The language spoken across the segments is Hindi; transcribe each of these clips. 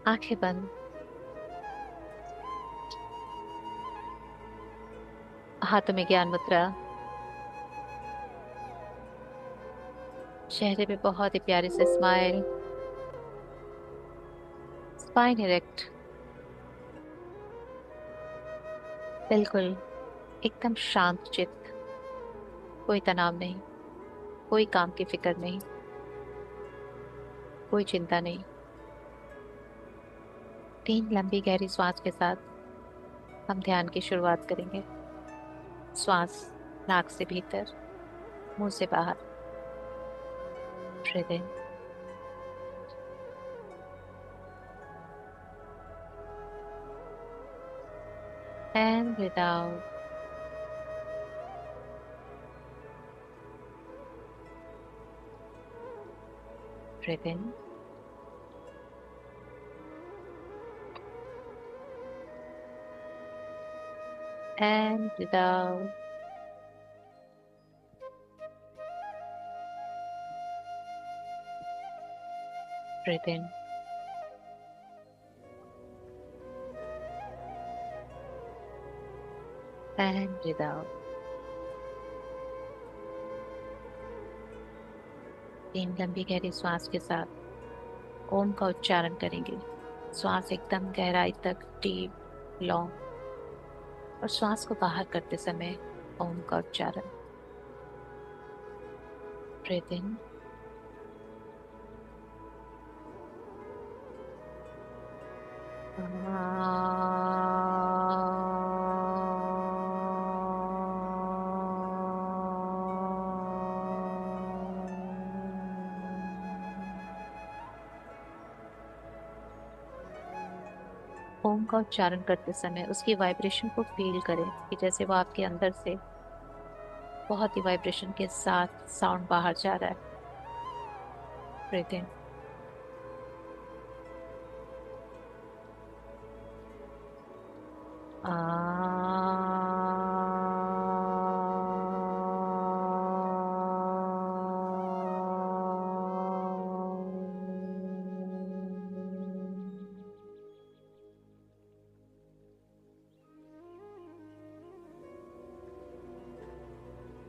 आंखें बंद। हाथों में ज्ञान मुद्रा। चेहरे पे बहुत ही प्यारी से स्माइल। Spine erect. बिल्कुल। एकदम शांत चित्त। कोई तनाव नहीं। कोई काम की फिक्र नहीं। कोई चिंता नहीं। 3 लंबी गहरी श्वास के साथ हम ध्यान की शुरुआत करेंगे। श्वास नाक से भीतर, मुंह से बाहर। Breathe in and breathe out. Breathe in and breathe out. Breathe in and breathe out. 3 लंबी गहरी श्वास के साथ ओम का उच्चारण करेंगे। श्वास एकदम गहराई तक डीप, लॉन्ग। और श्वास को बाहर करते समय ओम का उच्चारण। ब्रीथ इन ओम का उच्चारण करते समय उसकी वाइब्रेशन को फील करें कि जैसे वो आपके अंदर से बहुत ही वाइब्रेशन के साथ साउंड बाहर जा रहा है। ब्रीथ इन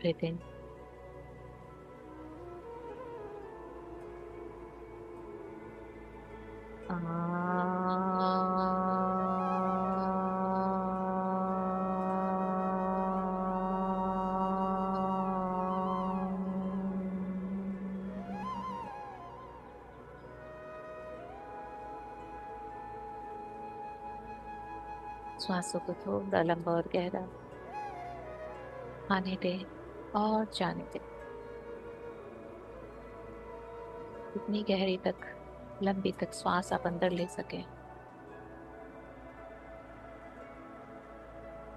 ब्रीथ इन श्वासों को थोड़ा लंबा और गहरा आने दे और जाने दे। इतनी गहरी तक, लंबी तक श्वास आप अंदर ले सके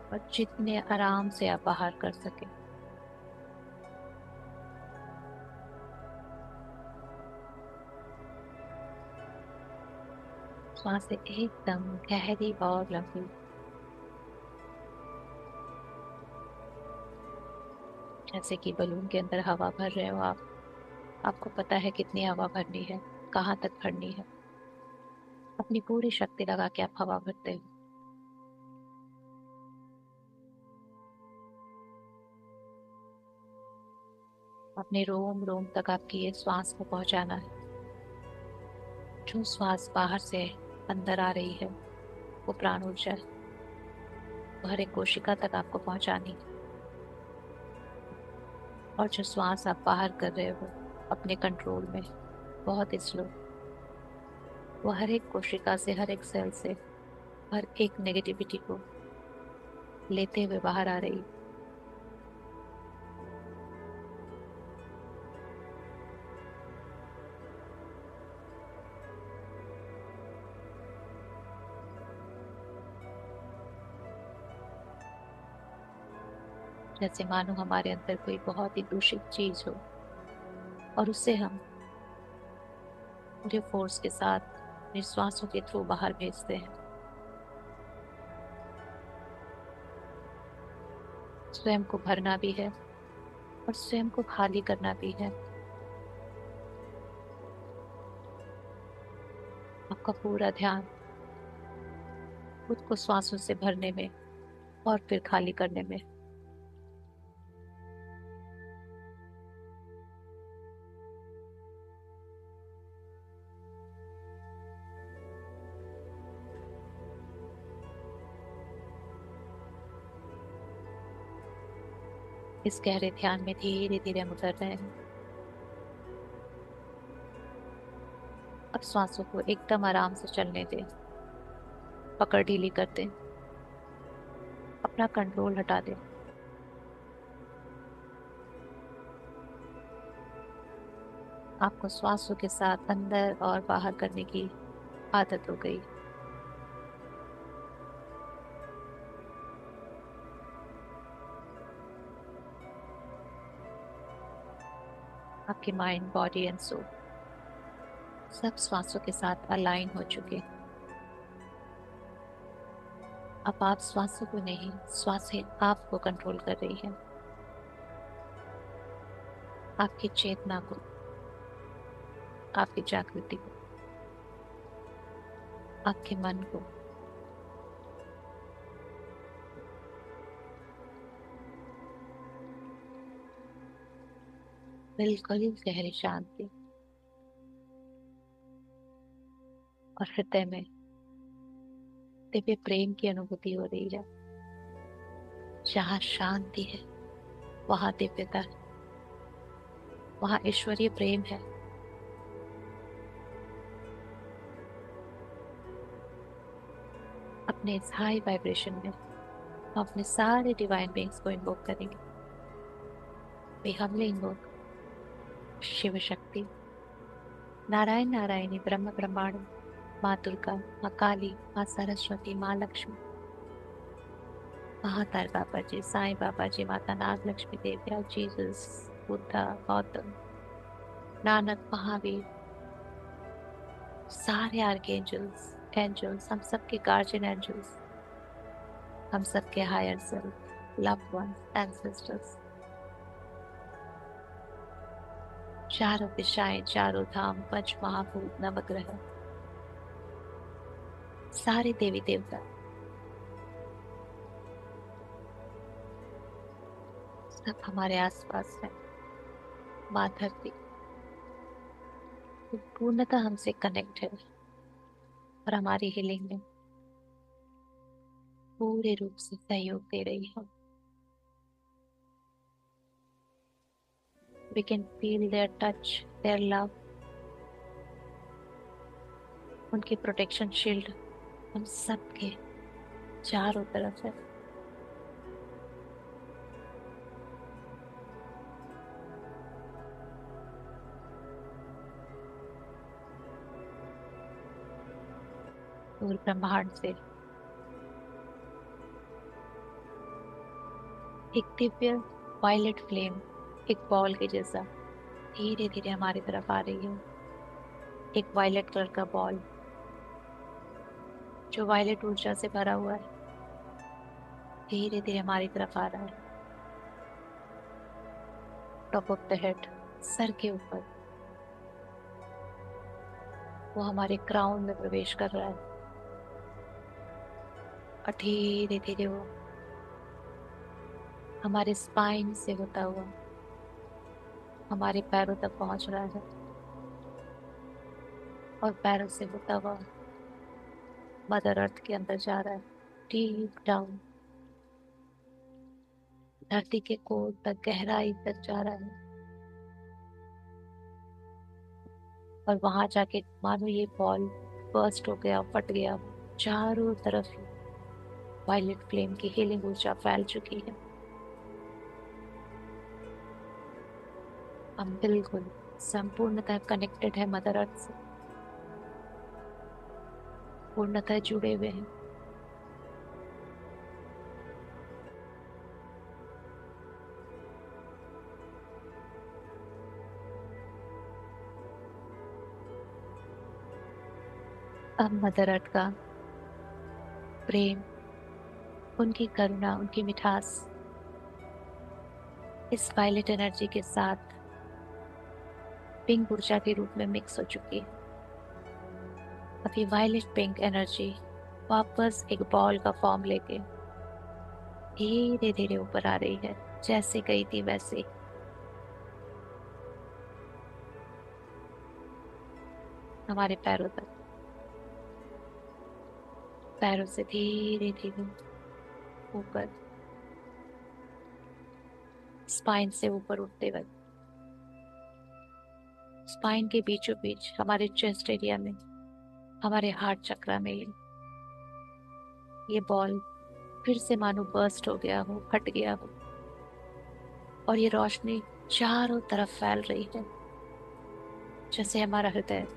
और जितने आराम से आप बाहर कर सके। श्वास एकदम गहरी और लंबी। जैसे कि बलून के अंदर हवा भर रहे हो आप। आपको पता है कितनी हवा भरनी है, कहाँ तक भरनी है। अपनी पूरी शक्ति लगा के आप हवा भरते हो। अपने रोम रोम तक आपकी ये श्वास को पहुंचाना है। जो श्वास बाहर से अंदर आ रही है वो प्राण ऊर्जा है। वो हर एक कोशिका तक आपको पहुंचानी है। और जो श्वास आप बाहर कर रहे हो अपने कंट्रोल में, बहुत ही स्लो, वो हर एक कोशिका से, हर एक सेल से, हर एक नेगेटिविटी को लेते हुए बाहर आ रही है। जैसे मानो हमारे अंदर कोई बहुत ही दूषित चीज हो और उससे हम पूरे फोर्स के साथ निश्वासों के थ्रू बाहर भेजते हैं। स्वयं को भरना भी है और स्वयं को खाली करना भी है। अब आपका पूरा ध्यान खुद को श्वासों से भरने में और फिर खाली करने में। इस गहरे ध्यान में धीरे धीरे हम उतर रहे हैं। अब श्वासों को एकदम आराम से चलने दें। पकड़ ढीली कर दें। अपना कंट्रोल हटा दें। आपको श्वासों के साथ अंदर और बाहर करने की आदत हो गई। आपकी माइंड, बॉडी एंड सोल सब श्वासों के साथ अलाइन हो चुके। अब आप श्वासों को नहीं, श्वासें आपको कंट्रोल कर रही है। आपकी चेतना को, आपकी जागृति को, आपके मन को। बिल्कुल गहरी शांति और हृदय में दिव्य प्रेम की अनुभूति हो रही है। जहाँ शांति है वहाँ दिव्यता है, वहाँ ईश्वरीय प्रेम है। अपने इस हाई वाइब्रेशन में हम अपने सारे डिवाइन बीइंग्स को इन्वोक करेंगे। वे हमले इन्वोक शिव शक्ति, नारायण नारायणी, ब्रह्म ब्रह्मांड, माँ दुर्गा, माँ काली, माँ सरस्वती, माँ लक्ष्मी, महातार बाबा जी, साईं बाबा जी, माता नाग लक्ष्मी देविया, जीसस, बुद्धा, गौतम, नानक, महावीर, सारे आर्कएंजल्स, एंजल्स, हम सबके गार्जियन एंजल्स, हम सबके higher self, loved ones, ancestors, चारों दिशाएं, चारों धाम, पंच महाभूत, नवग्रह, सारे देवी देवता सब हमारे आसपास है। माँ धरती वो पूर्णतः हमसे कनेक्ट है और हमारी हीलिंग में पूरे रूप से सहयोग दे रही है। We can feel their touch, their love, उनकी प्रोटेक्शन शील्ड हम सबके चारों तरफ है। और ब्रह्मांड से एक दिव्य वायलेट फ्लेम, एक बॉल के जैसा धीरे धीरे हमारी तरफ आ रही है। एक वायलेट कलर का बॉल जो वायलेट ऊर्जा से भरा हुआ है, धीरे धीरे हमारी तरफ आ रहा है। Top of the head, sir के ऊपर वो हमारे क्राउन में प्रवेश कर रहा है और धीरे धीरे वो हमारे स्पाइन से होता हुआ हमारे पैरों तक पहुंच रहा है और पैरों से होता हुआ मदर अर्थ के अंदर जा रहा है, डीप डाउन धरती के कोर तक, गहराई तक जा रहा है। और वहां जाके मानो ये बॉल बर्स्ट हो गया, फट गया, चारों तरफ वायलेट फ्लेम की हीलिंग ऊर्जा फैल चुकी है। हम बिल्कुल संपूर्णतः कनेक्टेड है मदर अर्थ से, पूर्णतः जुड़े हुए हैं। अब मदर अर्थ का प्रेम, उनकी करुणा, उनकी मिठास इस वायलेट एनर्जी के साथ पिंक ऊर्जा के रूप में मिक्स हो चुकी है और अभी वायलेट पिंक एनर्जी वापस एक बॉल का फॉर्म लेके धीरे धीरे ऊपर आ रही है, जैसे गई थी वैसे ही। हमारे पैरों तक, पैरों से धीरे धीरे ऊपर, स्पाइन से ऊपर उठते वक्त स्पाइन के बीचों बीच हमारे चेस्ट एरिया में, हमारे हार्ट चक्रा में ये बॉल फिर से मानो बर्स्ट हो गया हो, फट गया हो, और ये रोशनी चारों तरफ फैल रही है, जैसे हमारा हृदय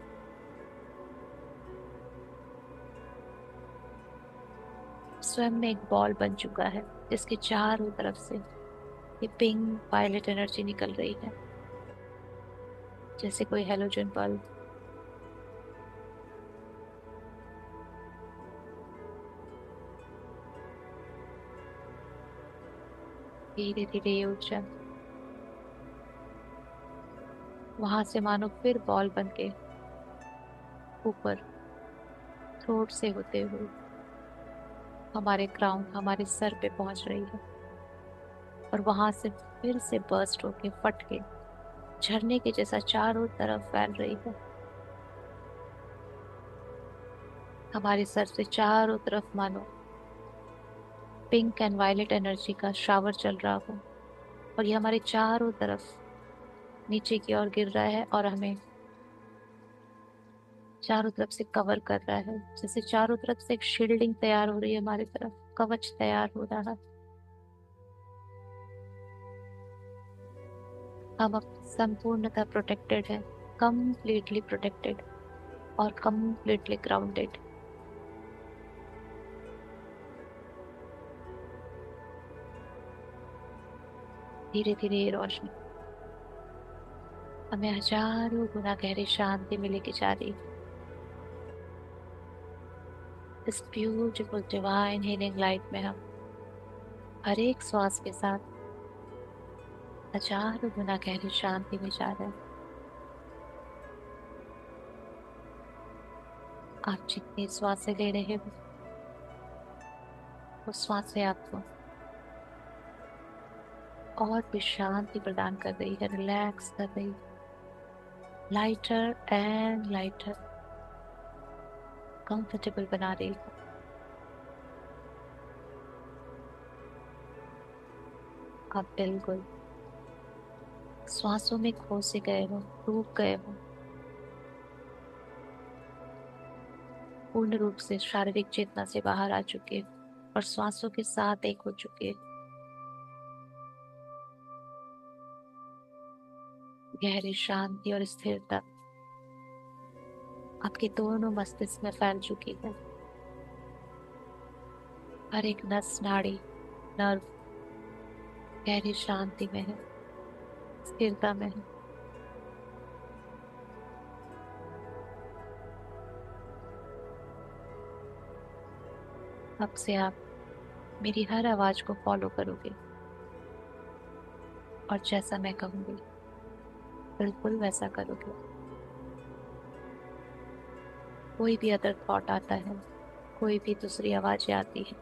स्वयं में एक बॉल बन चुका है, जिसके चारों तरफ से ये पिंक वायलेट एनर्जी निकल रही है, जैसे कोई हेलोजन बल्ब। धीरे धीरे ये ऊर्जा वहां से मानो फिर बॉल बन के ऊपर थ्रोट से होते हुए हमारे क्राउन, हमारे सर पे पहुंच रही है, और वहां से फिर से बर्स्ट होके फट के झरने के जैसा चारों तरफ फैल रही है। हमारे सर से चारों तरफ मानो पिंक एंड वायलेट एनर्जी का शावर चल रहा हो, और ये हमारे चारों तरफ नीचे की ओर गिर रहा है, और हमें चारों तरफ से कवर कर रहा है, जैसे चारों तरफ से एक शील्डिंग तैयार हो रही है, हमारी तरफ कवच तैयार हो रहा है। हम अब संपूर्णतः प्रोटेक्टेड है, कंप्लीटली प्रोटेक्टेड और कंप्लीटली ग्राउंडेड। धीरे धीरे ये रोशनी हमें हजारों गुना गहरी शांति में लेके जा रही है। इस ब्यूटीफुल डिवाइन हीलिंग लाइट में हम हर एक श्वास के साथ हजारों गुना गहरी शांति में जा रहे हैं। आप जितनी श्वासें ले रहे हो, उस श्वास से आपको और भी शांति प्रदान कर रही है, रिलैक्स कर रही है, लाइटर एंड लाइटर, कंफर्टेबल बना रही है। आप बिल्कुल श्वासों में खो से गए हो, डूब गए हो, पूर्ण रूप से शारीरिक चेतना से बाहर आ चुके हो और श्वासों के साथ एक हो चुके हो। गहरी शांति और स्थिरता आपके दोनों मस्तिष्क में फैल चुकी है। हर एक नस, नाड़ी, नर्व गहरी शांति में है, स्थिरता में है। अब से आप मेरी हर आवाज को फॉलो करोगे, और जैसा मैं कहूंगी बिल्कुल वैसा करोगे। कोई भी अदर थॉट आता है, कोई भी दूसरी आवाजें आती है,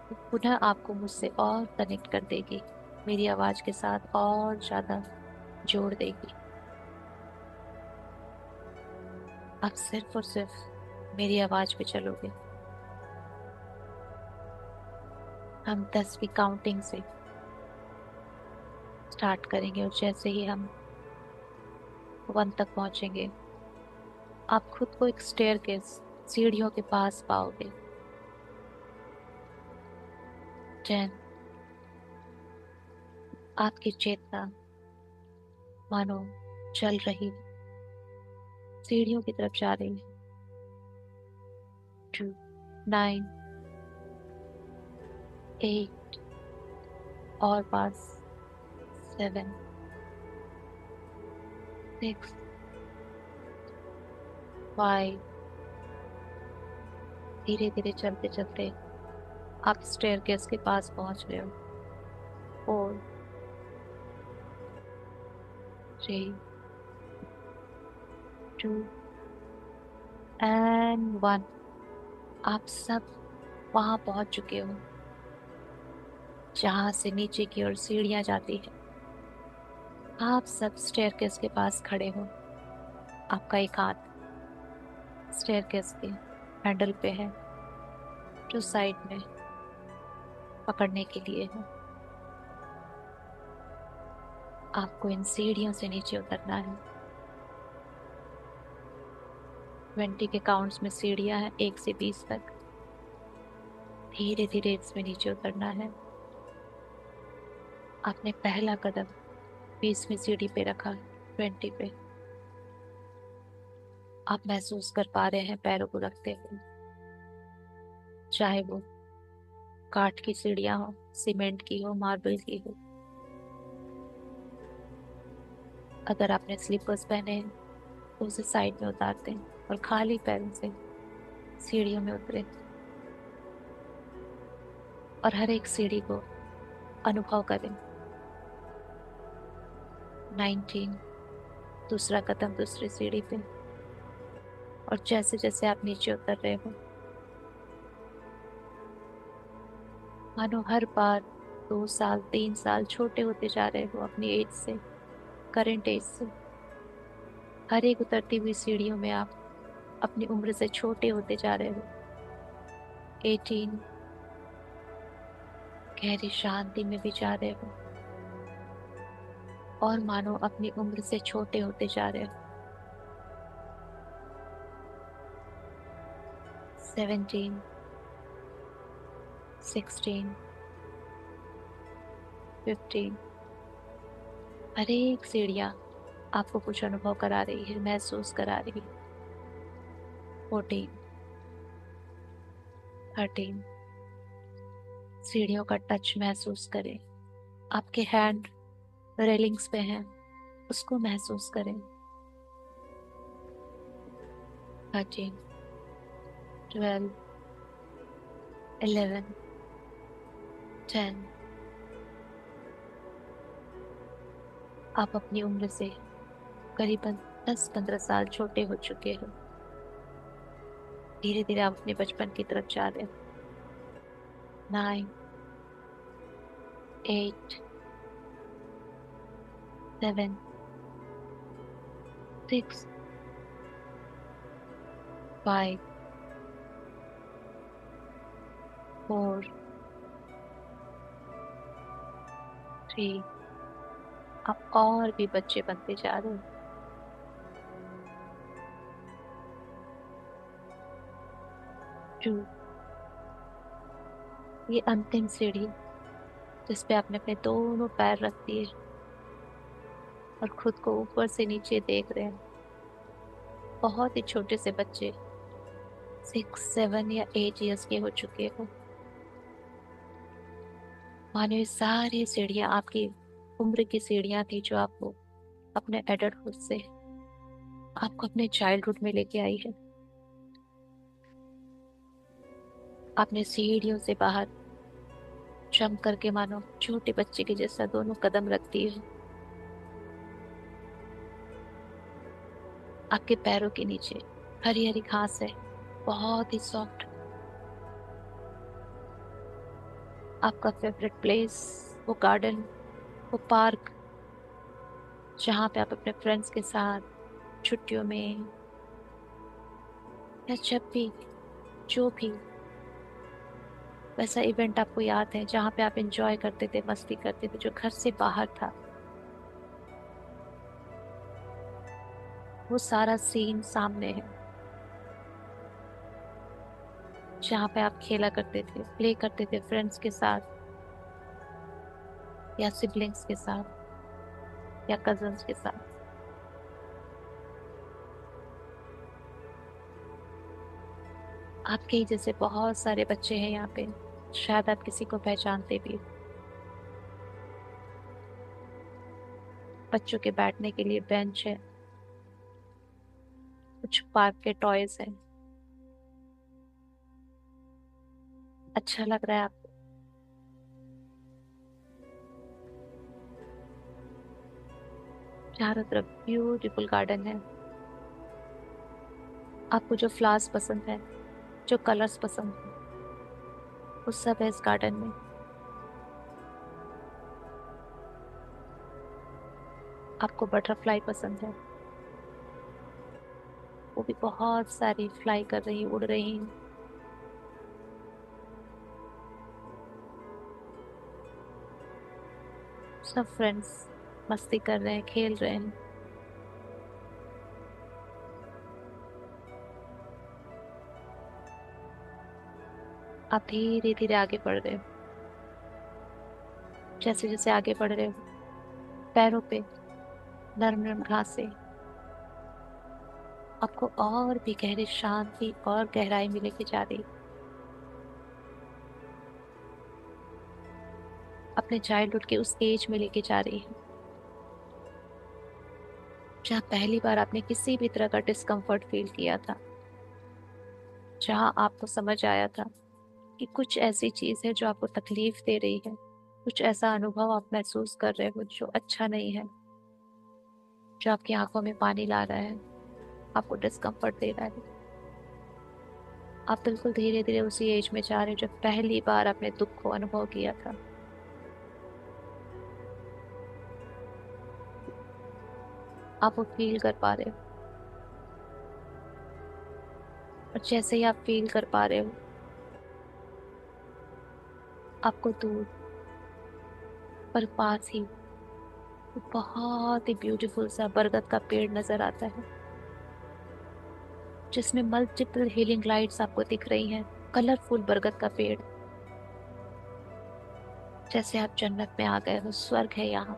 तो पुनः आपको मुझसे और कनेक्ट कर देगी, मेरी आवाज के साथ और ज्यादा जोड़ देगी। आप सिर्फ और सिर्फ मेरी आवाज पे चलोगे। हम 10 की काउंटिंग से स्टार्ट करेंगे, और जैसे ही हम 1 तक पहुंचेंगे, आप खुद को एक स्टेयर के सीढ़ियों के पास पाओगे। 10, आपकी चेतना मानो चल रही सीढ़ियों की तरफ जा रही है। 2, 9, 8, और पास 7, 6, 5। धीरे धीरे चलते चलते आप स्टेयरकेस के पास पहुंच रहे हो। 4, 3, 2, एंड वन। आप सब वहां पहुंच चुके हो जहां से नीचे की ओर सीढ़ियां जाती है। आप सब स्टेयरकेस के पास खड़े हो। आपका एक हाथ स्टेयरकेस के हैंडल पे है, जो साइड में पकड़ने के लिए है। आपको इन सीढ़ियों से नीचे उतरना है। 20 के काउंट्स में सीढ़ियां हैं, 1 से 20 तक। धीरे धीरे इसमें नीचे उतरना है। आपने पहला कदम 20वीं सीढ़ी पे रखा, 20 पे। आप महसूस कर पा रहे हैं पैरों को रखते हुए, चाहे वो काठ की सीढ़ियां हो, सीमेंट की हो, मार्बल की हो। अगर आपने स्लीपर्स पहने हैं तो उसे साइड में उतारते हैं और खाली पैरों से सीढ़ियों में उतरे और हर एक सीढ़ी को अनुभव करें। 19, दूसरा कदम दूसरी सीढ़ी पे। और जैसे जैसे आप नीचे उतर रहे हो, मानो हर बार 2 साल 3 साल छोटे होते जा रहे हो अपनी एज से, करंट एज से। हर एक उतरती हुई सीढ़ियों में आप अपनी उम्र से छोटे होते जा रहे हो। 18, गहरी शांति में भी जा रहे हो और मानो अपनी उम्र से छोटे होते जा रहे हो। 17, 16, 15। हर एक सीढ़ियां आपको कुछ अनुभव करा रही है, महसूस करा रही है। 14, 13। सीढ़ियों का टच महसूस करें। आपके हैंड रेलिंग्स पे हैं, उसको महसूस करें। 13, 12, 11, 10। आप अपनी उम्र से करीबन 10-15 साल छोटे हो चुके हो। धीरे धीरे आप अपने बचपन की तरफ जा रहे हो। 9, 8, 7, 6, 5, 4, 3। आप और भी बच्चे बनते जा रहे हो। 2, ये अंतिम सीढ़ी जिसपे आपने अपने दोनों पैर रख दिए और खुद को ऊपर से नीचे देख रहे हैं। बहुत ही छोटे से बच्चे, 6, 7 या 8 ईयर्स के हो चुके हो। मानो ये सारी सीढ़ियां आपकी उम्र की सीढ़ियां थी, जो आपको अपने एडल्टहुड से आपको अपने चाइल्डहुड में लेके आई है। आपने सीढ़ियों से बाहर जंप करके मानो छोटे बच्चे के जैसा दोनों कदम रख दिए। आपके पैरों के नीचे हरी हरी घास है, बहुत ही सॉफ्ट। आपका फेवरेट प्लेस, वो गार्डन, वो पार्क, जहाँ पे आप अपने फ्रेंड्स के साथ छुट्टियों में या जब भी, जो भी वैसा इवेंट आपको याद है जहाँ पे आप एंजॉय करते थे, मस्ती करते थे, जो घर से बाहर था, वो सारा सीन सामने है। जहाँ पे आप खेला करते थे, प्ले करते थे फ्रेंड्स के साथ या सिबलिंग्स के साथ या कजन्स के साथ। आपके ही जैसे बहुत सारे बच्चे हैं यहाँ पे, शायद आप किसी को पहचानते भी हो। बच्चों के बैठने के लिए बेंच है, कुछ पार्क के टॉयज हैं। अच्छा लग रहा है आपको? चारों तरफ ब्यूटीफुल गार्डन है। आपको जो फ्लावर्स पसंद है, जो कलर्स पसंद है, वो सब है इस गार्डन में। आपको बटरफ्लाई पसंद है, वो भी बहुत सारी फ्लाई कर रही, उड़ रही हैं। सब फ्रेंड्स मस्ती कर रहे हैं, खेल रहे हैं। आप धीरे धीरे आगे बढ़ रहे हो। जैसे जैसे आगे बढ़ रहे हो, पैरों पे नरम नरम घासें आपको और भी गहरी शांति और गहराई मिलेगी जा रही। अपने चाइल्डहुड के उस एज में लेके जा रही है, जहाँ पहली बार आपने किसी भी तरह का डिस्कम्फर्ट फील किया था। जहाँ आपको समझ आया था कि कुछ ऐसी चीज है जो आपको तकलीफ दे रही है, कुछ ऐसा अनुभव आप महसूस कर रहे हो जो अच्छा नहीं है, जो आपकी आंखों में पानी ला रहा है, आपको डिस्कम्फर्ट दे रहा है। आप बिल्कुल धीरे धीरे उसी एज में जा रहे हो जब पहली बार आपने दुख को अनुभव किया था। आप वो फील कर पा रहे हो। और जैसे ही आप फील कर पा रहे हो, आपको दूर पर पास ही वो बहुत ही ब्यूटीफुल सा बरगद का पेड़ नजर आता है, जिसमें मल्टीपल हीलिंग लाइट्स आपको दिख रही हैं। कलरफुल बरगद का पेड़, जैसे आप जन्नत में आ गए हो, स्वर्ग है यहाँ।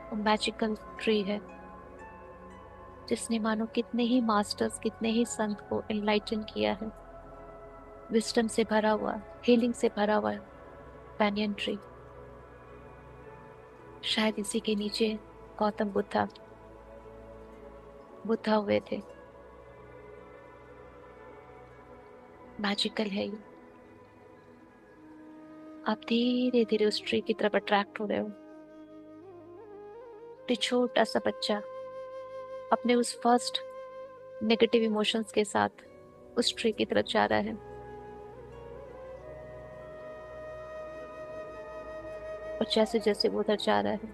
वो मैजिकल ट्री है जिसने मानो कितने ही मास्टर्स, कितने ही संत को एनलाइटन किया है। विस्डम से भरा हुआ, हीलिंग से भरा हुआ पैनियन ट्री। शायद इसी के नीचे गौतम बुद्धा हुए थे। मैजिकल है ये। आप धीरे धीरे उस ट्री की तरफ अट्रैक्ट हो रहे हो। तो छोटा सा बच्चा अपने उस फर्स्ट नेगेटिव इमोशंस के साथ उस ट्री की तरफ जा रहा है। और जैसे जैसे वो उधर जा रहा है,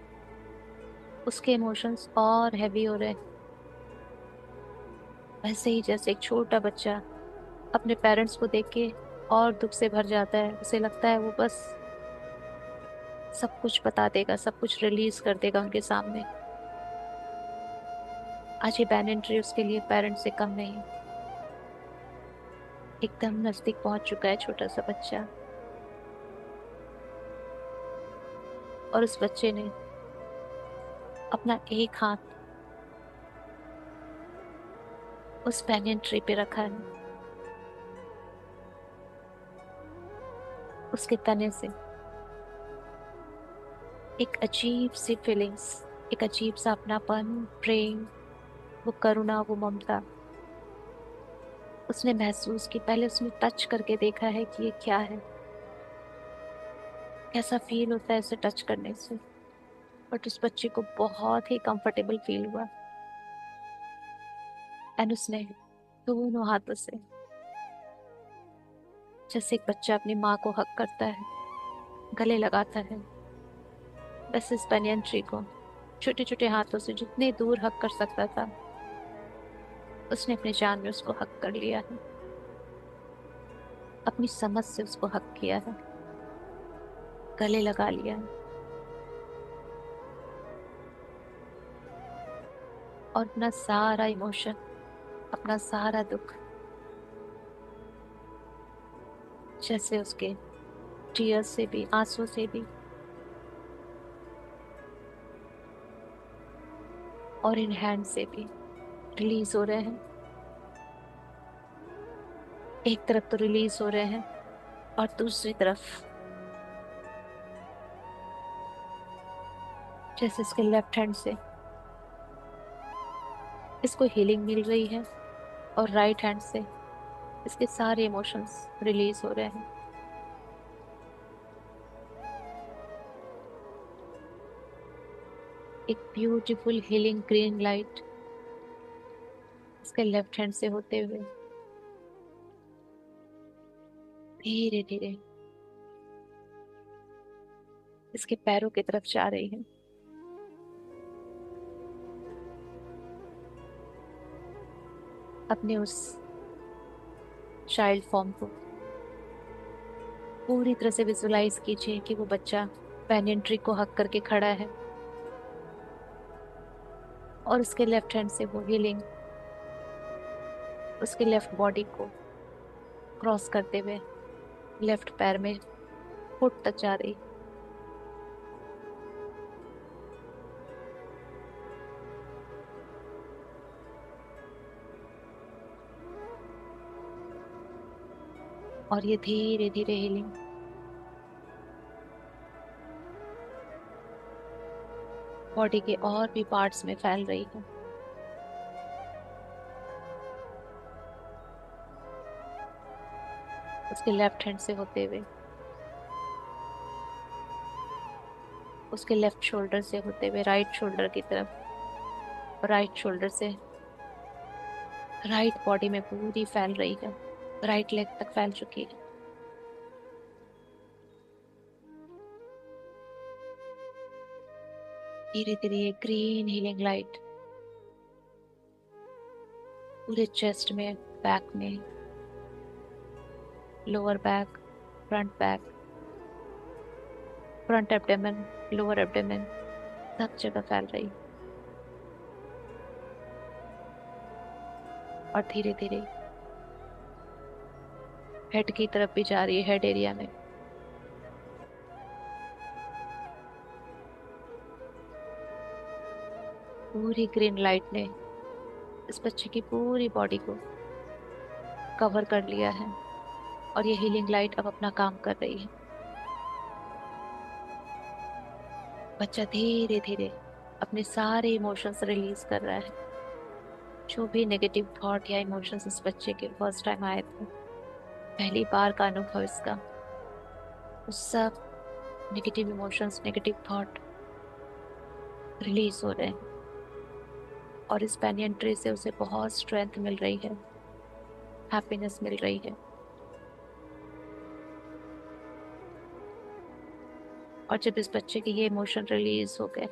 उसके इमोशंस और हैवी हो रहे हैं। वैसे ही जैसे एक छोटा बच्चा अपने पेरेंट्स को देख के और दुख से भर जाता है, उसे लगता है वो बस सब कुछ बता देगा, सब कुछ रिलीज कर देगा उनके सामने। आज ये बैनियन ट्री उसके लिए पेरेंट्स से कम नहीं। एकदम नजदीक पहुंच चुका है छोटा सा बच्चा। और उस बच्चे ने अपना एक हाथ उस बैनियन ट्री पे रखा है। उसके तने से एक अजीब सी फीलिंग्स, एक अजीब सा अपनापन, प्रेम, वो करुणा, वो ममता उसने महसूस की। पहले उसने टच करके देखा है कि ये क्या है, कैसा फील होता है इसे टच करने से। बट उस बच्चे को बहुत ही कंफर्टेबल फील हुआ। एंड उसने दोनों हाथों से, जैसे एक बच्चा अपनी माँ को हक करता है, गले लगाता है, वैसे इस बनियन ट्री को छोटे छोटे हाथों से जितने दूर हक कर सकता था, उसने अपनी जान में उसको हक कर लिया है। अपनी समझ से उसको हक किया है, गले लगा लिया है। और अपना सारा इमोशन, अपना सारा दुख, जैसे उसके टीयर्स से भी, आंसू से भी, और इन हैंड से भी रिलीज हो रहे हैं। एक तरफ तो रिलीज हो रहे हैं, और दूसरी तरफ जैसे इसके लेफ्ट हैंड से इसको हीलिंग मिल रही है, और राइट हैंड से इसके सारे इमोशंस रिलीज हो रहे हैं। एक ब्यूटीफुल हीलिंग ग्रीन लाइट इसके लेफ्ट हैंड से होते हुए धीरे धीरे इसके पैरों की तरफ जा रही है। अपने उस चाइल्ड फॉर्म को पूरी तरह से विजुलाइज कीजिए कि वो बच्चा पैनियन ट्री को हक करके खड़ा है और उसके लेफ्ट हैंड से वो हीलिंग उसके लेफ्ट बॉडी को क्रॉस करते हुए लेफ्ट पैर में फुट तक जा रही। और ये धीरे धीरे हीलिंग बॉडी के और भी पार्ट्स में फैल रही है। उसके लेफ्ट हैंड से होते हुए उसके लेफ्ट शोल्डर से होते हुए राइट शोल्डर की तरफ, राइट शोल्डर से राइट बॉडी में पूरी फैल रही है, राइट लेग तक फैल चुकी है। धीरे धीरे ये ग्रीन हीलिंग लाइट पूरे चेस्ट में, बैक में, lower back, back, front abdomen, lower abdomen, सब जगह फैल रही। और धीरे धीरे हेड की तरफ भी जा रही है, हेड एरिया में। पूरी ग्रीन लाइट ने इस बच्चे की पूरी बॉडी को कवर कर लिया है और ये हीलिंग लाइट अब अपना काम कर रही है। बच्चा धीरे धीरे अपने सारे इमोशंस रिलीज कर रहा है। जो भी नेगेटिव थॉट या इमोशंस इस बच्चे के फर्स्ट टाइम आए थे, पहली बार का अनुभव इसका, उस सब negative emotions, negative thought release हो रहे हैं और इस पैनियन ट्री से उसे बहुत स्ट्रेंथ मिल रही है, हैप्पीनेस मिल रही है। और जब इस बच्चे के ये इमोशन रिलीज हो गए,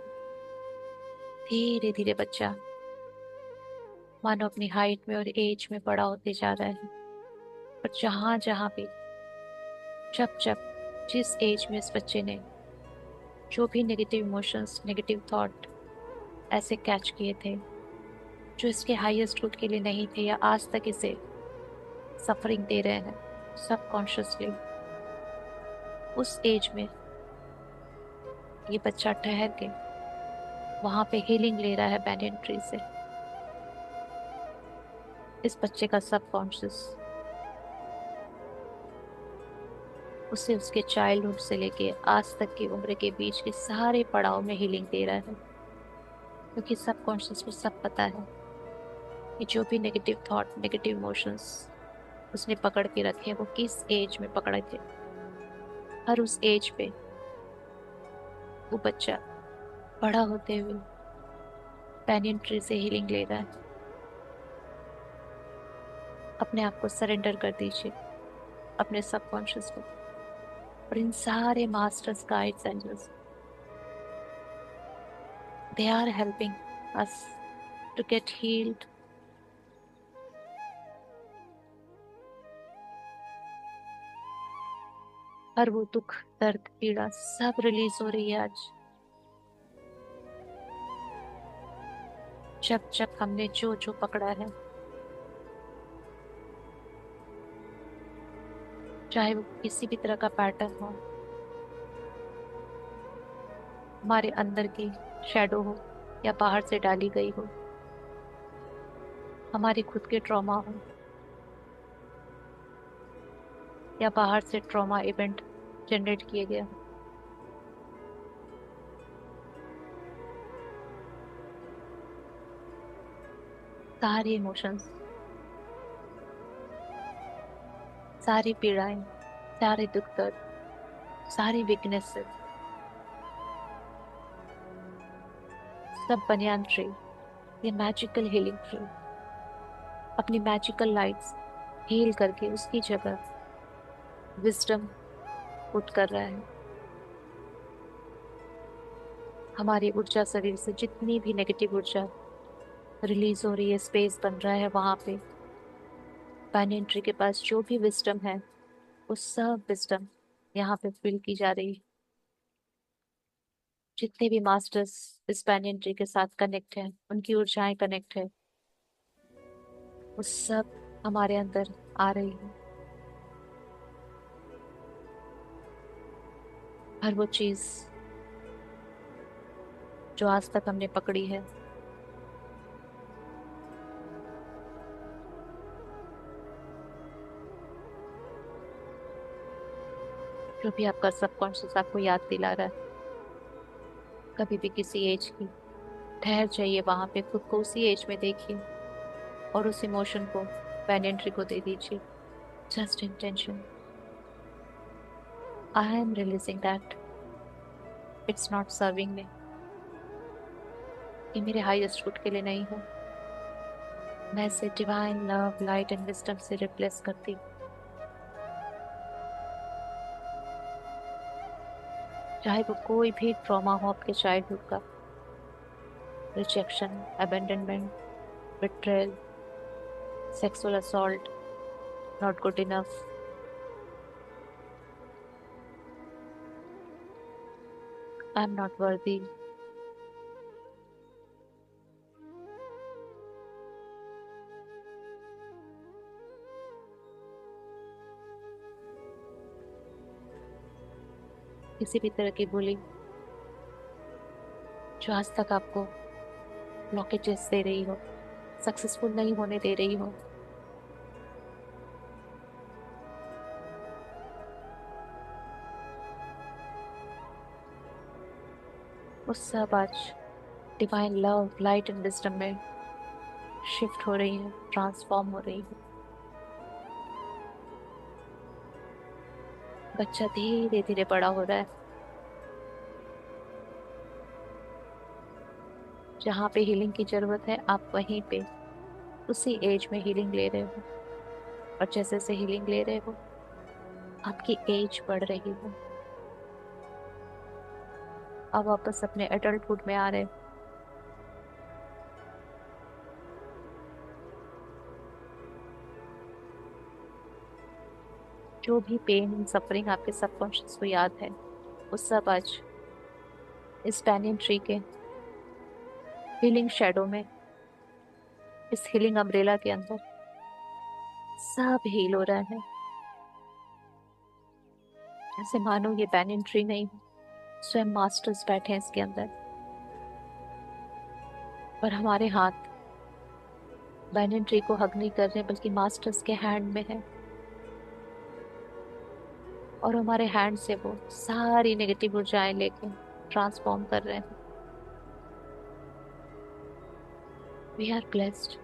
धीरे धीरे बच्चा मानो अपनी हाइट में और एज में बड़ा होते जा रहा है। और जहां जहां भी, जब जब जिस एज में इस बच्चे ने जो भी नेगेटिव इमोशंस, नेगेटिव थॉट ऐसे कैच किए थे जो इसके हाईएस्ट गुड के लिए नहीं थे या आज तक इसे सफरिंग दे रहे हैं सबकॉन्शियसली, उस एज में ये बच्चा ठहर के वहां पे हीलिंग ले रहा है बैनियन ट्री से। इस बच्चे का सबकॉन्शियस उसे उसके चाइल्डहुड से लेके आज तक की उम्र के बीच के सारे पड़ाव में हीलिंग दे रहा है, क्योंकि सबकॉन्शियस को सब पता है कि जो भी नेगेटिव थॉट, नेगेटिव इमोशंस उसने पकड़ के रखे हैं वो किस एज में पकड़े थे। हर उस एज पे वो बच्चा बड़ा होते हुए पैनियन ट्री से हीलिंग ले रहा है। अपने आप को सरेंडर कर दीजिए, अपने सबकॉन्शियस को और इन सारे masters, guides, angels, they are helping us to get healed. हर वो दुख, दर्द, पीड़ा सब रिलीज हो रही है आज। जब जब हमने जो जो पकड़ा है, चाहे वो किसी भी तरह का पैटर्न हो, हमारे अंदर की शैडो हो या बाहर से डाली गई हो, हमारे खुद के ट्रॉमा हो या बाहर से ट्रॉमा इवेंट जनरेट किए गए हो, सारे इमोशंस, सारी पीड़ाएं, सारे दुख दर्द, सारी वीकनेसेस, सब बनियान ट्री, ये मैजिकल हीलिंग ट्री अपनी मैजिकल लाइट्स हील करके उसकी जगह विजडम पुट कर रहा है। हमारी ऊर्जा, शरीर से जितनी भी नेगेटिव ऊर्जा रिलीज हो रही है, स्पेस बन रहा है वहां पे। banyan ट्री के पास जो भी विजडम है, वो सब विजडम यहाँ पे फिल की जा रही है। जितने भी मास्टर्स इस banyan ट्री के साथ कनेक्ट हैं, उनकी ऊर्जाएं कनेक्ट है, वो सब हमारे अंदर आ रही है। हर वो चीज जो आज तक हमने पकड़ी है, जो भी आपका सबकॉन्शियस आपको याद दिला रहा है, कभी भी किसी एज की, ठहर जाइए वहां पे, खुद को उसी एज में देखिए और उस इमोशन को banyan ट्री को दे दीजिए। Just intention, I am releasing that it's not serving me. ये मेरे हाईएस्ट गुड के लिए नहीं है। मैं इसे divine love, light and wisdom से रिप्लेस करती हूँ। चाहे वो कोई भी ट्रॉमा हो आपके चाइल्डहुड का, rejection, abandonment, betrayal, sexual assault, not good enough, I am not worthy. किसी भी तरह की बुलिंग जो आज तक आपको ब्लॉकेजेस दे रही हो, सक्सेसफुल नहीं होने दे रही हो, वो सब आज divine love, light and wisdom में शिफ्ट हो रही है, ट्रांसफॉर्म हो रही है। बच्चा धीरे धीरे बड़ा हो रहा है। जहाँ पे हीलिंग की जरूरत है, आप वहीं पे उसी एज में हीलिंग ले रहे हो, और जैसे जैसे हीलिंग ले रहे हो, आपकी एज बढ़ रही है। अब वापस अपने एडल्टहुड में आ रहे हो। जो भी पेन, सफरिंग आपके सबकॉन्शियस को याद है, वो सब आज इस banyan ट्री के हीलिंग शेडो में, इस हीलिंग अम्ब्रेला के अंदर सब हील हो रहा है। ऐसे मानो ये banyan ट्री नहीं, स्वयं मास्टर्स बैठे हैं इसके अंदर, पर हमारे हाथ banyan ट्री को हग नहीं कर रहे, बल्कि मास्टर्स के हैंड में है। और हमारे हैंड से वो सारी नेगेटिव ऊर्जाएं लेके ट्रांसफॉर्म कर रहे हैं। We are blessed.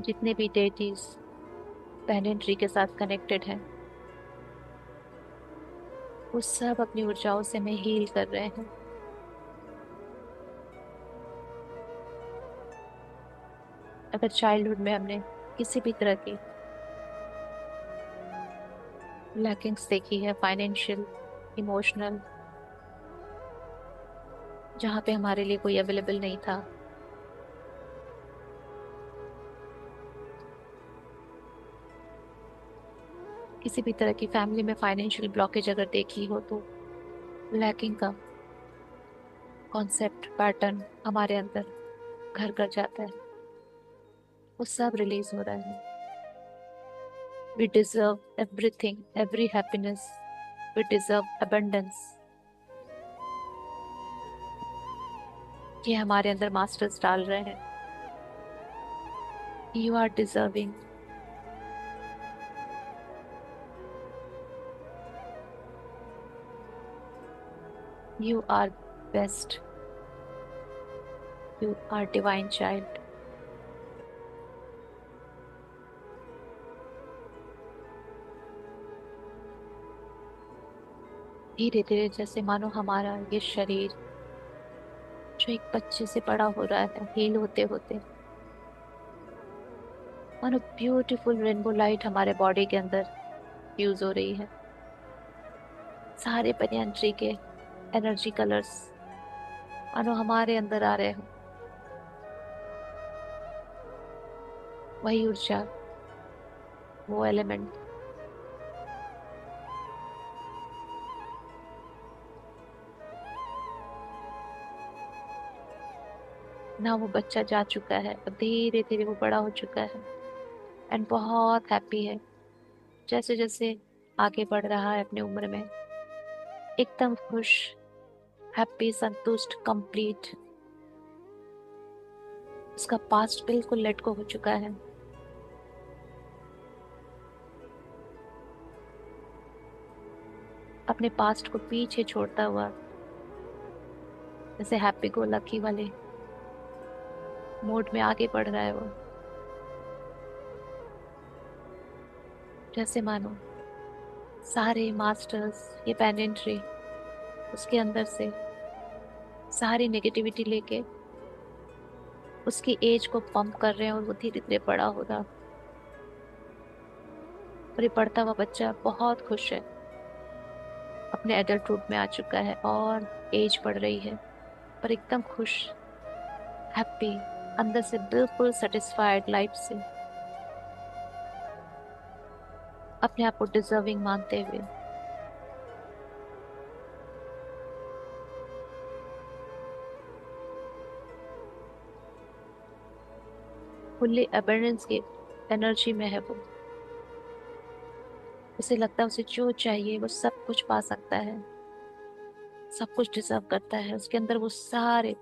जितने भी डेटीज banyan ट्री के साथ कनेक्टेड हैं, वो सब अपनी ऊर्जाओं से हमें हील कर रहे हैं। अगर चाइल्डहुड में हमने किसी भी तरह की लैकिंग्स देखी है, फाइनेंशियल, इमोशनल, जहाँ पे हमारे लिए कोई अवेलेबल नहीं था, किसी भी तरह की फैमिली में फाइनेंशियल ब्लॉकेज अगर देखी हो, तो लैकिंग का कॉन्सेप्ट, पैटर्न हमारे अंदर घर कर जाता है। वो सब रिलीज हो रहा है। We deserve everything, every happiness, we deserve abundance. ये हमारे अंदर मास्टर्स डाल रहे हैं। You are deserving. You are best. You are divine child. धीरे धीरे, जैसे मानो हमारा ये शरीर जो एक बच्चे से बड़ा हो रहा है हील होते होते। मानो ब्यूटीफुल रेनबो लाइट हमारे बॉडी के अंदर यूज हो रही है। सारे banyan ट्री के एनर्जी कलर्स मानो हमारे अंदर आ रहे हो। वही ऊर्जा, वो एलिमेंट। ना वो बच्चा जा चुका है, अब धीरे धीरे वो बड़ा हो चुका है एंड बहुत हैप्पी है। जैसे जैसे आगे बढ़ रहा है अपनी उम्र में, एकदम खुश, हैप्पी, संतुष्ट, कंप्लीट। उसका पास्ट बिल्कुल लेट गो हो चुका है। अपने पास्ट को पीछे छोड़ता हुआ, जैसे हैप्पी गो लकी वाले मोड में आगे बढ़ रहा है वो। जैसे मानो सारे मास्टर्स, ये पेनेंट्री उसके अंदर से सारी नेगेटिविटी लेके उसकी एज को पंप कर रहे हैं और वो धीरे धीरे बड़ा हो रहा। और ये बढ़ता हुआ बच्चा बहुत खुश है, अपने एडल्टहुड में आ चुका है और एज बढ़ रही है, पर एकदम खुश, हैप्पी, अंदर से बिल्कुल सेटिस्फाइड लाइफ से, अपने आप को डिजर्विंग मानते हुए। फुल्ली अबंडेंस की एनर्जी में है वो। उसे लगता है उसे जो चाहिए वो सब कुछ पा सकता है, सब कुछ डिजर्व करता है। उसके अंदर वो सारे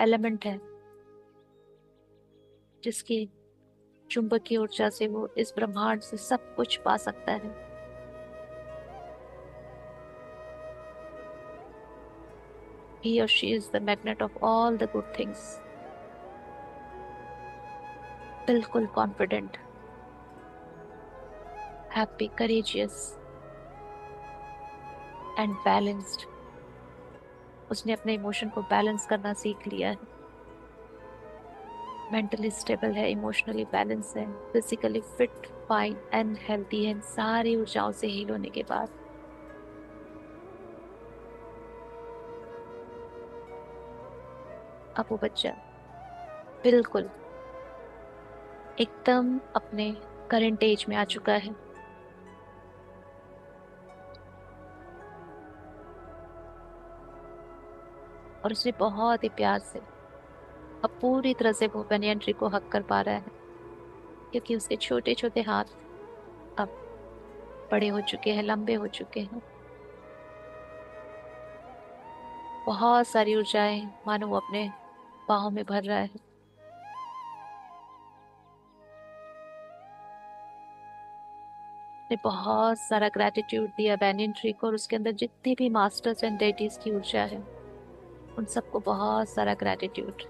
एलिमेंट है जिसकी चुंबकीय ऊर्जा से वो इस ब्रह्मांड से सब कुछ पा सकता है। He or she is the magnet of all the good things. बिल्कुल confident, happy, courageous and balanced. उसने अपने इमोशन को बैलेंस करना सीख लिया है। मेंटली स्टेबल है, इमोशनली बैलेंस है, physically fit, fine and healthy है, इन सारी ऊर्जाओं से हील होने के बाद। अब वो बच्चा बिल्कुल एकदम अपने करंट एज में आ चुका है। और उसने बहुत ही प्यार से, अब पूरी तरह से वो बनियन ट्री को हक कर पा रहा है, क्योंकि उसके छोटे छोटे हाथ अब बड़े हो चुके हैं, लंबे हो चुके हैं। बहुत सारी ऊर्जाएं मानो वो अपने बाहों में भर रहा है। ने बहुत सारा ग्रेटिट्यूड दिया बैनियन ट्री को, और उसके अंदर जितने भी मास्टर्स एंड डेटीज की ऊर्जा है उन सबको बहुत सारा ग्रेटिट्यूड।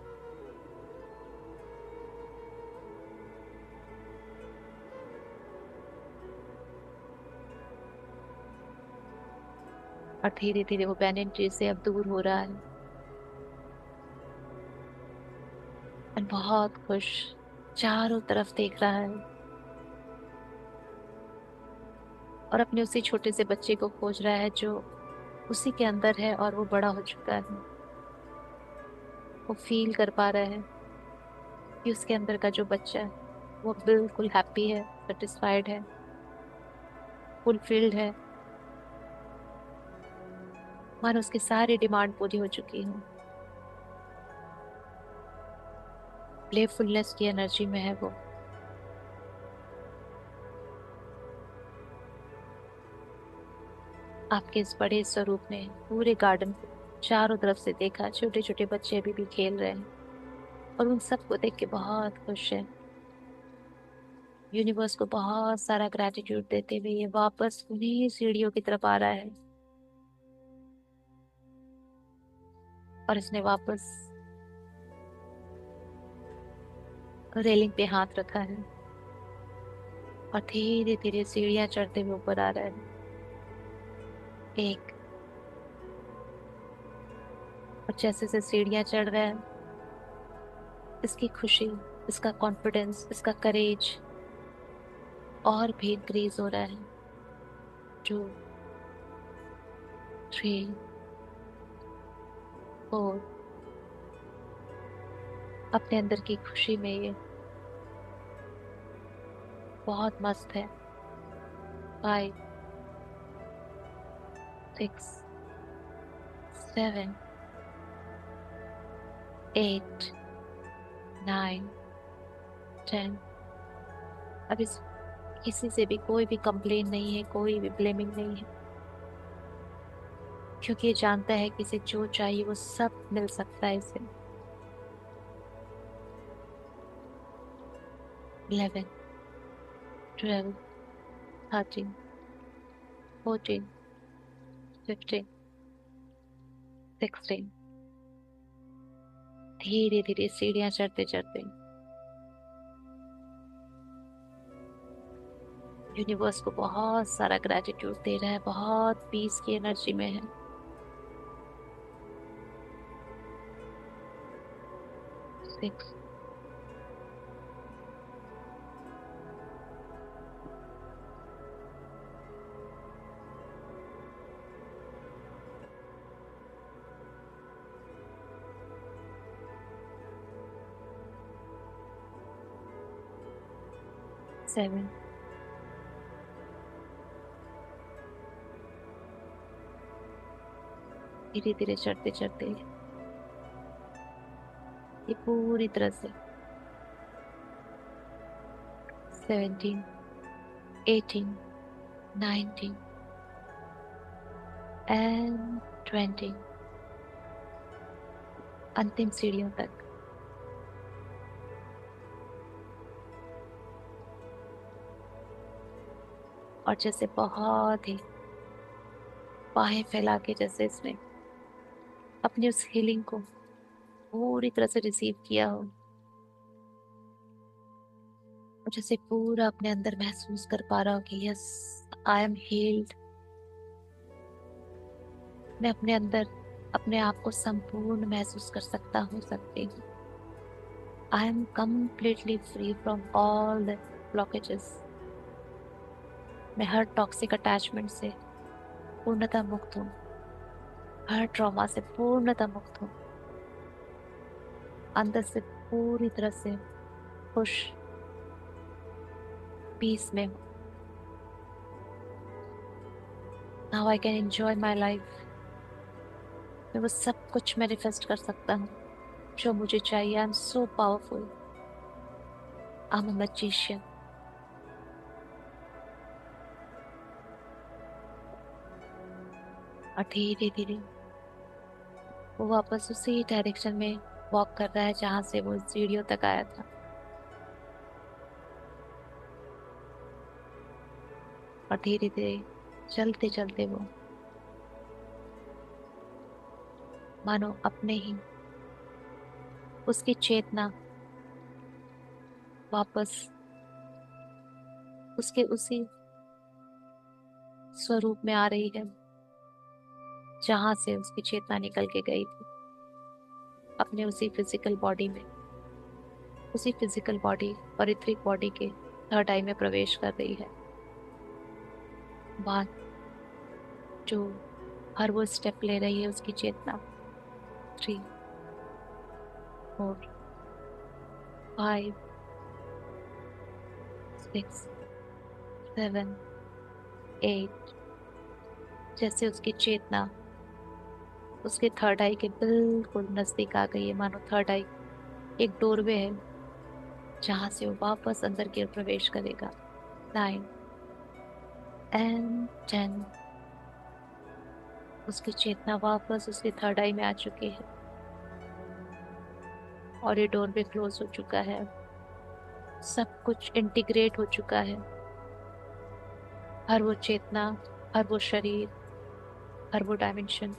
और धीरे धीरे वो बैनियन ट्री से अब दूर हो रहा है एंड बहुत खुश चारों तरफ देख रहा है और अपने उसी छोटे से बच्चे को खोज रहा है जो उसी के अंदर है और वो बड़ा हो चुका है। वो फील कर पा रहा है कि उसके अंदर का जो बच्चा है वो बिल्कुल हैप्पी है, सेटिस्फाइड है, फुलफिल्ड है। मानो उसकी सारी डिमांड पूरी हो चुकी है। प्लेफुलनेस की एनर्जी में है वो। आपके इस बड़े स्वरूप ने पूरे गार्डन को चारों तरफ से देखा, छोटे छोटे बच्चे अभी भी खेल रहे हैं और उन सबको देख के बहुत खुश है। यूनिवर्स को बहुत सारा ग्रेटिट्यूड देते हुए ये वापस उन्हीं सीढ़ियों की तरफ आ रहा है। और इसने वापस रेलिंग पे हाथ रखा है और धीरे धीरे सीढ़ियां चढ़ते हुए ऊपर आ रहा है। एक, और जैसे जैसे सीढ़ियां चढ़ रहा है, इसकी खुशी, इसका कॉन्फिडेंस, इसका करेज और भी इंक्रीज हो रहा है। 2, 3, 4। अपने अंदर की खुशी में ये बहुत मस्त है। 5, 6, 7, 8, 9, 10। अब इस किसी से भी कोई भी कंप्लेन नहीं है, कोई भी ब्लेमिंग नहीं है, क्योंकि ये जानता है कि इसे जो चाहिए वो सब मिल सकता है इसे। 11, 12, 13, 14, 15, 16। धीरे धीरे सीढ़ियां चढ़ते चढ़ते यूनिवर्स को बहुत सारा ग्रेटिट्यूड दे रहा है, बहुत पीस की एनर्जी में है। 6, 7। धीरे धीरे चढ़ते चढ़ते ये पूरी तरह से 17, 18, 19 एंड 20 अंतिम सीढ़ियों तक। और जैसे बहुत ही बाहें फैला के जैसे इसने अपनी उस हीलिंग को पूरी तरह से रिसीव किया हो, और जैसे पूरा अपने अंदर महसूस कर पा रहा हो कि यस, आई एम हील्ड। मैं अपने अंदर अपने आप को संपूर्ण महसूस कर सकता हूँ, सकती हूँ। I am completely free from all the blockages. मैं हर टॉक्सिक अटैचमेंट से पूर्णतः मुक्त हूँ, हर ट्रॉमा से पूर्णतः मुक्त हूँ, अंदर से पूरी तरह से खुश, पीस में हूँ। Now I can enjoy my life. मैं वो सब कुछ मैनिफेस्ट कर सकता हूँ जो मुझे चाहिए। I am so powerful. I am a magician. और धीरे धीरे वो वापस उसी डायरेक्शन में वॉक कर रहा है जहां से वो सीढ़ियों तक आया था। और धीरे धीरे चलते चलते वो मानो अपने ही उसकी चेतना वापस उसके उसी स्वरूप में आ रही है जहां से उसकी चेतना निकल के गई थी, अपने उसी फिजिकल बॉडी में। उसी फिजिकल बॉडी और इथरिक बॉडी के थर्ड आई में प्रवेश कर रही है। बात जो हर वो स्टेप ले रही है उसकी चेतना। 3, 4, 5, 6, 7, 8। जैसे उसकी चेतना उसके थर्ड आई के बिल्कुल नजदीक आ गई है, मानो थर्ड आई एक डोरवे है जहां से वो वापस अंदर की ओर प्रवेश करेगा। 9 एंड 10। उसकी चेतना वापस उसके थर्ड आई में आ चुकी है और ये डोरवे क्लोज हो चुका है। सब कुछ इंटीग्रेट हो चुका है। हर वो चेतना, हर वो शरीर, हर वो डायमेंशन,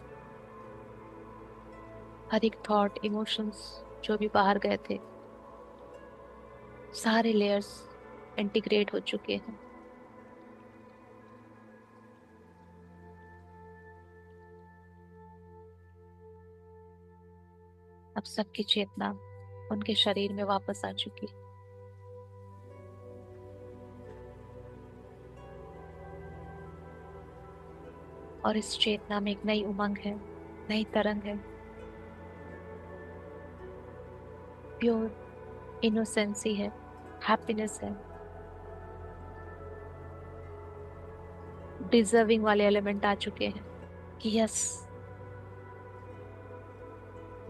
हर एक थॉट, इमोशंस जो भी बाहर गए थे, सारे लेयर्स इंटीग्रेट हो चुके हैं। अब सबकी चेतना उनके शरीर में वापस आ चुकी है। और इस चेतना में एक नई उमंग है, नई तरंग है, प्योर इनोसेंसी है, हैप्पीनेस है, डिजर्विंग वाले एलिमेंट आ चुके हैं कि यस,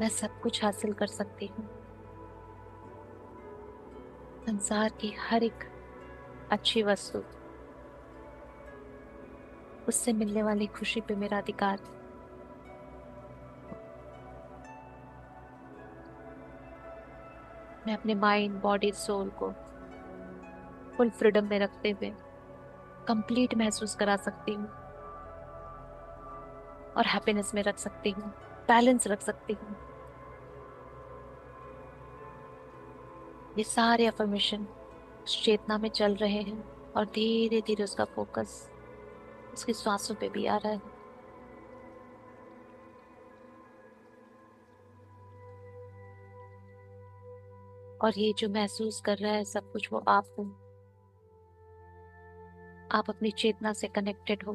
मैं सब कुछ हासिल कर सकती हूँ। संसार की हर एक अच्छी वस्तु, उससे मिलने वाली खुशी पे मेरा अधिकार है। मैं अपने माइंड, बॉडी, सोल को फुल फ्रीडम में रखते हुए कंप्लीट महसूस करा सकती हूँ और हैप्पीनेस में रख सकती हूँ, बैलेंस रख सकती हूँ। ये सारे अफर्मेशन उस चेतना में चल रहे हैं और धीरे धीरे उसका फोकस उसकी सांसों पे भी आ रहा है। और ये जो महसूस कर रहा है सब कुछ, वो आप हो। आप अपनी चेतना से कनेक्टेड हो,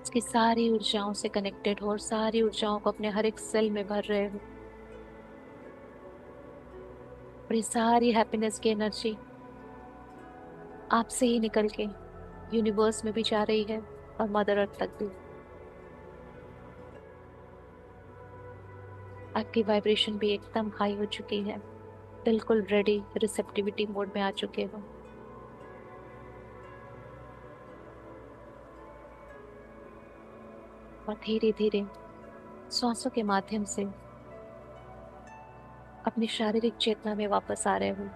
उसकी सारी ऊर्जाओं से कनेक्टेड हो और सारी ऊर्जाओं को अपने हर एक सेल में भर रहे हो। और ये सारी हैप्पीनेस की एनर्जी आपसे ही निकल के यूनिवर्स में भी जा रही है और मदर अर्थ तक भी। आपकी वाइब्रेशन भी एकदम हाई हो चुकी है, बिल्कुल रेडी, रिसेप्टिविटी मोड में आ चुके हो। और धीरे धीरे श्वासों के माध्यम से अपनी शारीरिक चेतना में वापस आ रहे हो।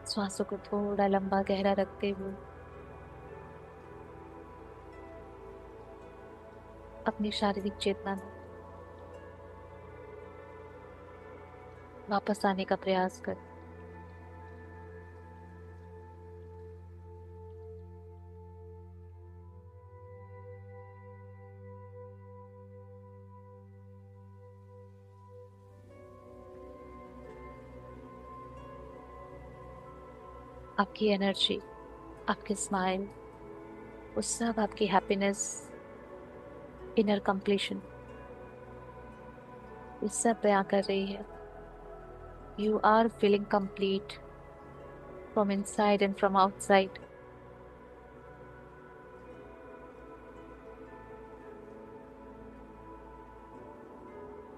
श्वासों को थोड़ा लंबा गहरा रखते हुए अपनी शारीरिक चेतना में वापस आने का प्रयास कर। आपकी एनर्जी, आपके स्माइल, वो सब आपकी हैप्पीनेस, इनर कंप्लीशन, ये सब बयां कर रही है। You are feeling complete from inside and from outside.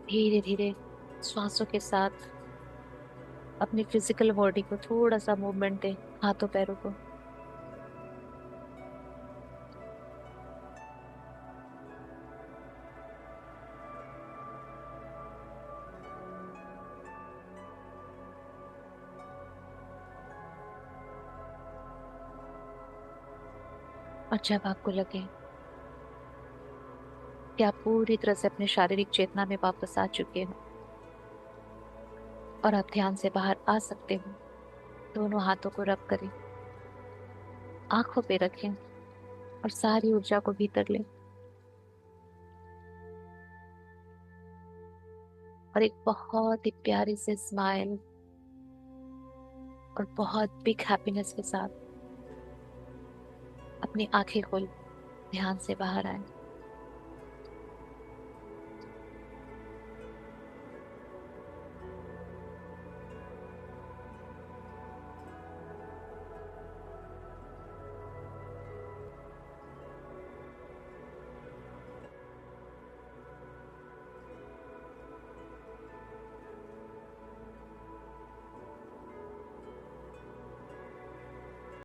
धीरे धीरे श्वासों के साथ अपनी फिजिकल बॉडी को थोड़ा सा मूवमेंट दे, हाथों पैरों को। और जब आपको लगे कि आप पूरी तरह से अपने शारीरिक चेतना में वापस आ चुके हो और आप ध्यान से बाहर आ सकते हो, दोनों हाथों को रब करें, आंखों पे रखें और सारी ऊर्जा को भीतर लें। और एक बहुत ही प्यारी से स्माइल और बहुत बिग हैप्पीनेस के साथ अपनी आंखें खोल ध्यान से बाहर आए।